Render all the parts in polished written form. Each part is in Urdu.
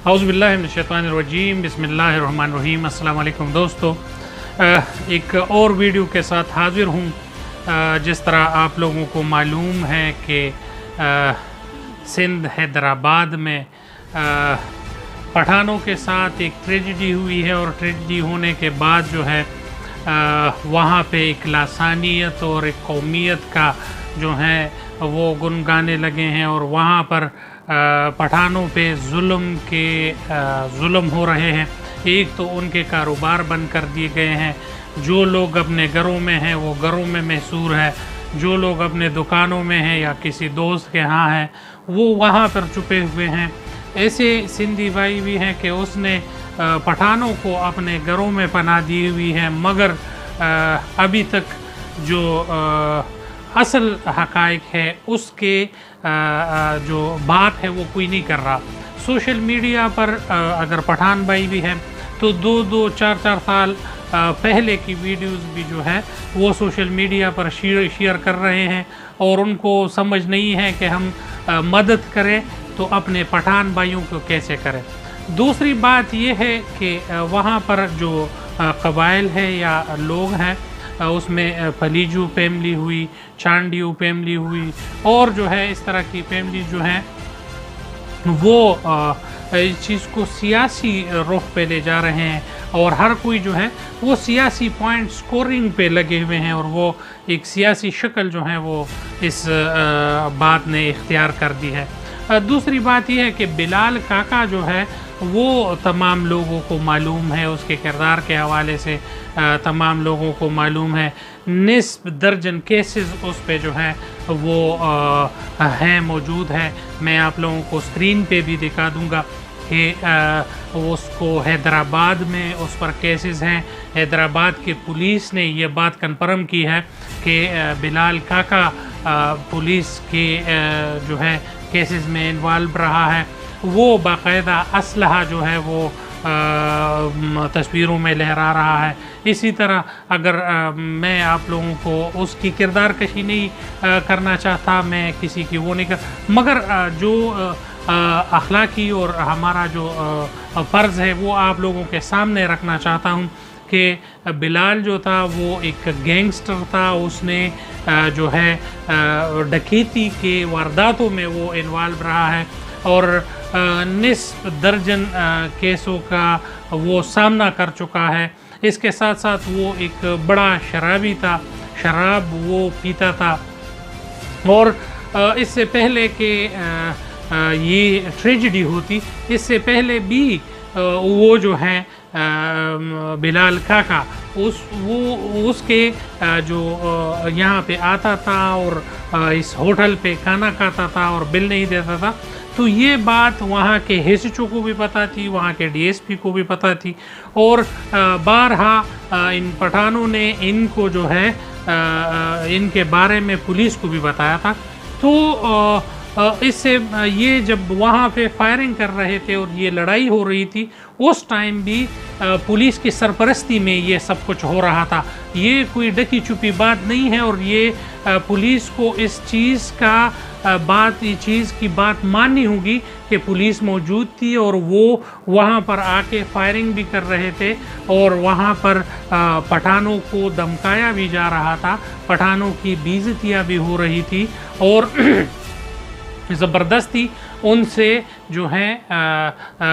اعوذ باللہ من الشیطان الرجیم، بسم اللہ الرحمن الرحیم۔ السلام علیکم دوستو، ایک اور ویڈیو کے ساتھ حاضر ہوں۔ جس طرح آپ لوگوں کو معلوم ہے کہ سندھ حیدرآباد میں پٹھانوں کے ساتھ ایک ٹریجڈی ہوئی ہے، اور ٹریجڈی ہونے کے بعد جو ہے وہاں پہ ایک لسانیت اور ایک قومیت کا جو ہے وہ گنگانے لگے ہیں، اور وہاں پر پٹھانوں پہ ظلم ہو رہے ہیں۔ ایک تو ان کے کاروبار بند کر دیے گئے ہیں، جو لوگ اپنے گھروں میں ہیں وہ گھروں میں محصور ہے، جو لوگ اپنے دکانوں میں ہیں یا کسی دوست کے ہاں ہیں وہ وہاں پر چھپے ہوئے ہیں۔ ایسے سندھی بھائی بھی ہیں کہ اس نے پٹھانوں کو اپنے گھروں میں پناہ دی ہوئی ہے، مگر ابھی تک جو اصل حقائق ہے اس کے جو بات ہے وہ کوئی نہیں کر رہا۔ سوشل میڈیا پر اگر پٹھان بھائی بھی ہیں تو دو چار سال پہلے کی ویڈیوز بھی جو ہے وہ سوشل میڈیا پر شیئر کر رہے ہیں، اور ان کو سمجھ نہیں ہے کہ ہم مدد کریں تو اپنے پٹھان بھائیوں کو کیسے کریں۔ دوسری بات یہ ہے کہ وہاں پر جو قبائل ہے یا لوگ ہیں، اس میں پلیجو فیملی ہوئی، چانڈیو فیملی ہوئی، اور جو ہے اس طرح کی فیملی جو ہیں وہ اس چیز کو سیاسی رخ پہ لے جا رہے ہیں، اور ہر کوئی جو ہے وہ سیاسی پوائنٹ سکورنگ پہ لگے ہوئے ہیں، اور وہ ایک سیاسی شکل جو ہے وہ اس بات نے اختیار کر دی ہے۔ دوسری بات یہ ہے کہ بلال کاکا جو ہے وہ تمام لوگوں کو معلوم ہے، اس کے کردار کے حوالے سے تمام لوگوں کو معلوم ہے۔ نصف درجن کیسز اس پہ جو ہے وہ ہیں، موجود ہے۔ میں آپ لوگوں کو اسکرین پہ بھی دکھا دوں گا کہ اس کو حیدرآباد میں اس پر کیسز ہیں۔ حیدرآباد کی پولیس نے یہ بات کنفرم کی ہے کہ بلال کاکا پولیس کے جو ہے کیسز میں انوالو رہا ہے۔ وہ باقاعدہ اسلحہ جو ہے وہ تصویروں میں لہرا رہا ہے۔ اسی طرح اگر میں آپ لوگوں کو اس کی کردار کشی نہیں کرنا چاہتا، میں کسی کی وہ نہیں مگر جو اخلاقی اور ہمارا جو فرض ہے وہ آپ لوگوں کے سامنے رکھنا چاہتا ہوں کہ بلال جو تھا وہ ایک گینگسٹر تھا۔ اس نے جو ہے ڈکیتی کے وارداتوں میں وہ انوالو رہا ہے، اور نصف درجن کیسوں کا وہ سامنا کر چکا ہے۔ اس کے ساتھ ساتھ وہ ایک بڑا شرابی تھا، شراب وہ پیتا تھا، اور اس سے پہلے کہ یہ ٹریجڈی ہوتی، اس سے پہلے بھی وہ جو ہے بلال کاکا اس کے جو یہاں پہ آتا تھا اور اس ہوٹل پہ کھانا کھاتا تھا اور بل نہیں دیتا تھا، تو یہ بات وہاں کے ایس ایچ او کو بھی پتہ تھی، وہاں کے ڈی ایس پی کو بھی پتہ تھی، اور بارہا ان پٹھانوں نے ان کو جو ہے ان کے بارے میں پولیس کو بھی بتایا تھا۔ تو اس سے یہ جب وہاں پہ فائرنگ کر رہے تھے اور یہ لڑائی ہو رہی تھی، اس ٹائم بھی پولیس کی سرپرستی میں یہ سب کچھ ہو رہا تھا۔ یہ کوئی ڈکی چھپی بات نہیں ہے، اور یہ پولیس کو اس چیز کی بات ماننی ہوگی کہ پولیس موجود تھی، اور وہ وہاں پر آ کے فائرنگ بھی کر رہے تھے، اور وہاں پر پٹھانوں کو دھمکایا بھی جا رہا تھا، پٹھانوں کی بے عزتیاں بھی ہو رہی تھی، اور زبردستی ان سے جو ہے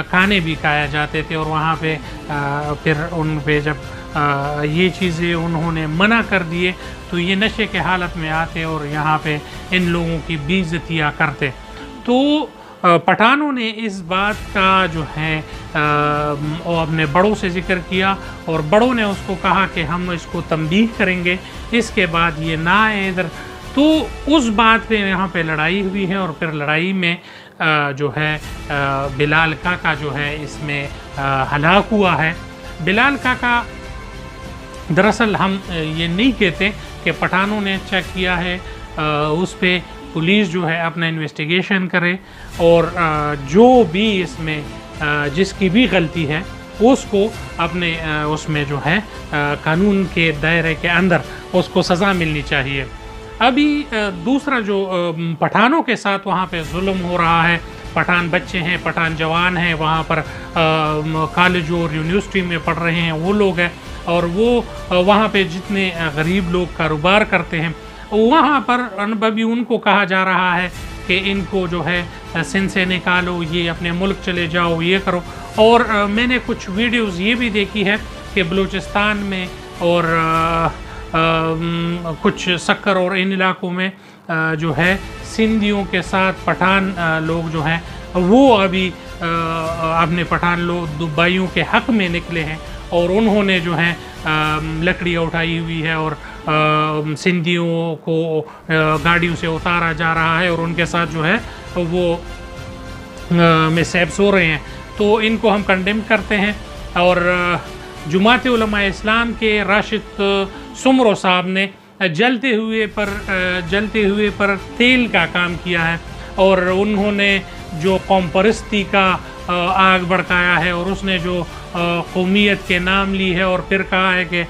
کھانے بھی کھایا جاتے تھے، اور وہاں پہ پھر ان پہ جب یہ چیزیں انہوں نے منع کر دیے تو یہ نشے کے حالت میں آتے اور یہاں پہ ان لوگوں کی بے عزتیاں کرتے۔ تو پٹھانوں نے اس بات کا جو ہے اپنے بڑوں سے ذکر کیا، اور بڑوں نے اس کو کہا کہ ہم اس کو تنبیہ کریں گے، اس کے بعد یہ نہ آئے ادھر۔ تو اس بات پہ یہاں پہ لڑائی ہوئی ہے، اور پھر لڑائی میں جو ہے بلال کاکا جو ہے اس میں ہلاک ہوا ہے۔ بلال کاکا دراصل ہم یہ نہیں کہتے کہ پٹھانوں نے اچھا کیا ہے، اس پہ پولیس جو ہے اپنا انویسٹیگیشن کرے، اور جو بھی اس میں جس کی بھی غلطی ہے اس کو اپنے اس میں جو ہے قانون کے دائرے کے اندر اس کو سزا ملنی چاہیے۔ ابھی دوسرا جو پٹھانوں کے ساتھ وہاں پہ ظلم ہو رہا ہے، پٹھان بچے ہیں، پٹھان جوان ہیں، وہاں پر کالج اور یونیورسٹی میں پڑھ رہے ہیں وہ لوگ ہیں، اور وہ وہاں پہ جتنے غریب لوگ کاروبار کرتے ہیں وہاں پر ابھی ان کو کہا جا رہا ہے کہ ان کو جو ہے سندھ سے نکالو، یہ اپنے ملک چلے جاؤ، یہ کرو۔ اور میں نے کچھ ویڈیوز یہ بھی دیکھی ہے کہ بلوچستان میں اور کچھ سکر اور ان علاقوں میں جو ہے سندھیوں کے ساتھ پٹھان لوگ جو ہیں وہ ابھی اپنے پٹھان لوگ بھائیوں کے حق میں نکلے ہیں، اور انہوں نے جو ہے لکڑیاں اٹھائی ہوئی ہے اور سندھیوں کو گاڑیوں سے اتارا جا رہا ہے اور ان کے ساتھ جو ہے وہ مسیبس ہو رہے ہیں۔ تو ان کو ہم کنڈیم کرتے ہیں۔ اور جماعت علماء اسلام کے راشد سمرو صاحب نے جلتے ہوئے پر تیل کا کام کیا ہے، اور انہوں نے جو قوم پرستی کا آگ بھڑکایا ہے، اور اس نے جو قومیت کے نام لی ہے، اور پھر کہا ہے کہ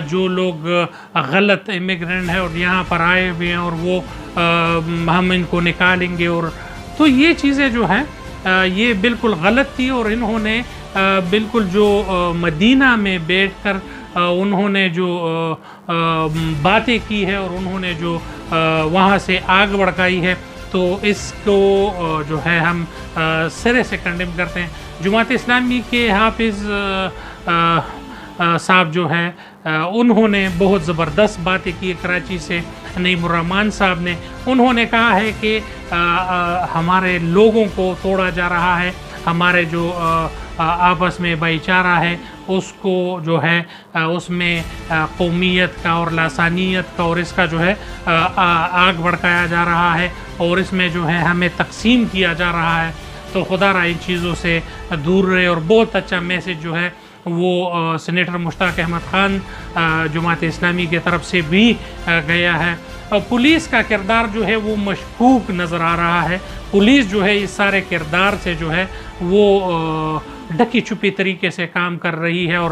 جو لوگ غلط امیگرینٹ ہیں اور یہاں پر آئے ہوئے ہیں اور وہ ہم ان کو نکالیں گے، اور تو یہ چیزیں جو ہیں یہ بالکل غلط تھی۔ اور انہوں نے بالکل جو مدینہ میں بیٹھ کر انہوں نے جو باتیں کی ہے اور انہوں نے جو وہاں سے آگ بھڑکائی ہے، تو اس کو جو ہے ہم سرے سے کنڈیم کرتے ہیں۔ جماعت اسلامی کے حافظ صاحب جو ہے انہوں نے بہت زبردست باتیں کی کراچی سے، نعیم الرحمان صاحب نے، انہوں نے کہا ہے کہ ہمارے لوگوں کو توڑا جا رہا ہے، ہمارے جو آپس میں بھائی چارہ ہے اس کو جو ہے اس میں قومیت کا اور لاسانیت کا اور اس کا جو ہے آگ بھڑکایا جا رہا ہے، اور اس میں جو ہے ہمیں تقسیم کیا جا رہا ہے۔ تو خدا را ان چیزوں سے دور رہے۔ اور بہت اچھا میسج جو ہے وہ سینیٹر مشتاق احمد خان جماعت اسلامی کی طرف سے بھی گیا ہے۔ پولیس کا کردار جو ہے وہ مشکوک نظر آ رہا ہے۔ پولیس جو ہے اس سارے کردار سے جو ہے وہ ڈکی چھپی طریقے سے کام کر رہی ہے، اور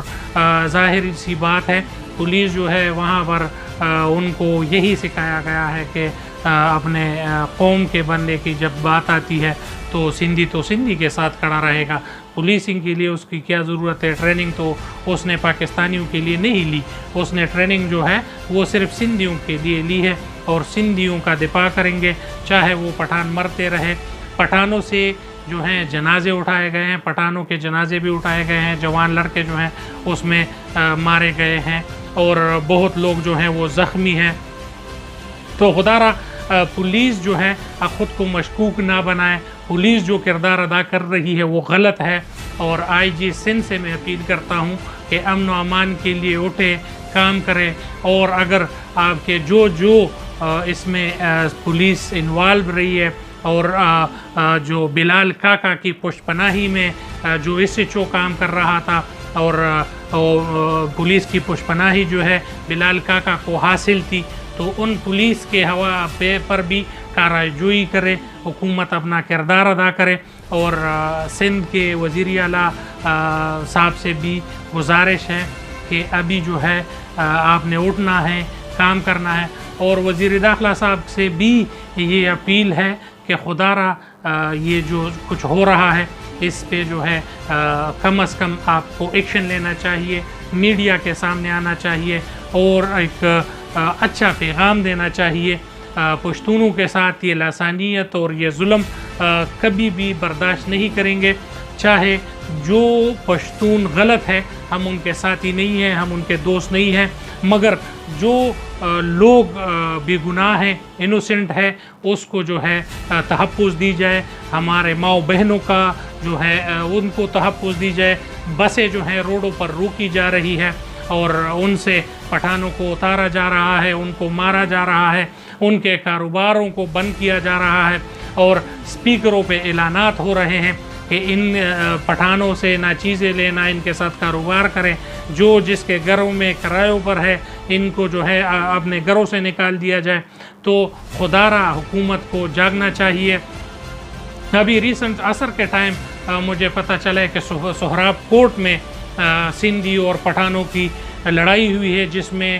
ظاہری سی بات ہے پولیس جو ہے وہاں پر ان کو یہی سکھایا گیا ہے کہ اپنے قوم کے بننے کی جب بات آتی ہے تو سندھی کے ساتھ کھڑا رہے گا۔ پولیسنگ کے لیے اس کی کیا ضرورت ہے؟ ٹریننگ تو اس نے پاکستانیوں کے لیے نہیں لی، اس نے ٹریننگ جو ہے وہ صرف سندھیوں کے لیے لی ہے، اور سندھیوں کا دفاع کریں گے چاہے وہ پٹھان مرتے رہے۔ پٹھانوں سے جو ہیں جنازے اٹھائے گئے ہیں، پٹھانوں کے جنازے بھی اٹھائے گئے ہیں، جوان لڑکے جو ہیں اس میں مارے گئے ہیں، اور بہت لوگ جو ہیں وہ زخمی ہیں۔ تو خدا را پولیس جو ہے خود کو مشکوک نہ بنائے، پولیس جو کردار ادا کر رہی ہے وہ غلط ہے، اور آئی جی سندھ سے میں اپیل کرتا ہوں کہ امن و امان کے لیے اٹھے، کام کرے، اور اگر آپ کے جو اس میں پولیس انوالو رہی ہے، اور جو بلال کاکا کی پشت پناہی میں جو ایس ایچ او کام کر رہا تھا، اور پولیس کی پشت پناہی جو ہے بلال کاکا کو حاصل تھی، تو ان پولیس کے پر بھی کارروائی کرے، حکومت اپنا کردار ادا کرے۔ اور سندھ کے وزیر اعلیٰ صاحب سے بھی گزارش ہے کہ ابھی جو ہے آپ نے اٹھنا ہے، کام کرنا ہے، اور وزیر داخلہ صاحب سے بھی یہ اپیل ہے کہ خدا را یہ جو کچھ ہو رہا ہے اس پہ جو ہے کم از کم آپ کو ایکشن لینا چاہیے، میڈیا کے سامنے آنا چاہیے، اور ایک اچھا پیغام دینا چاہیے۔ پشتونوں کے ساتھ یہ لاسانیت اور یہ ظلم کبھی بھی برداشت نہیں کریں گے، چاہے جو پشتون غلط ہے ہم ان کے ساتھی نہیں ہیں، ہم ان کے دوست نہیں ہیں، مگر جو لوگ بے گناہ ہیں، انوسنٹ ہے، اس کو جو ہے تحفظ دی جائے، ہمارے ماؤں بہنوں کا جو ہے ان کو تحفظ دی جائے۔ بسیں جو ہیں روڈوں پر روکی جا رہی ہے، اور ان سے پٹھانوں کو اتارا جا رہا ہے، ان کو مارا جا رہا ہے، ان کے کاروباروں کو بند کیا جا رہا ہے، اور اسپیکروں پہ اعلانات ہو رہے ہیں کہ ان پٹھانوں سے نہ چیزیں لینا، ان کے ساتھ کاروبار کریں، جو جس کے گھروں میں کرایوں پر ہے ان کو جو ہے اپنے گھروں سے نکال دیا جائے۔ تو خدا را حکومت کو جاگنا چاہیے۔ ابھی ریسنٹ عصر کے ٹائم مجھے پتہ چلا ہے کہ سہراب کوٹ میں سندھی اور پٹھانوں کی لڑائی ہوئی ہے، جس میں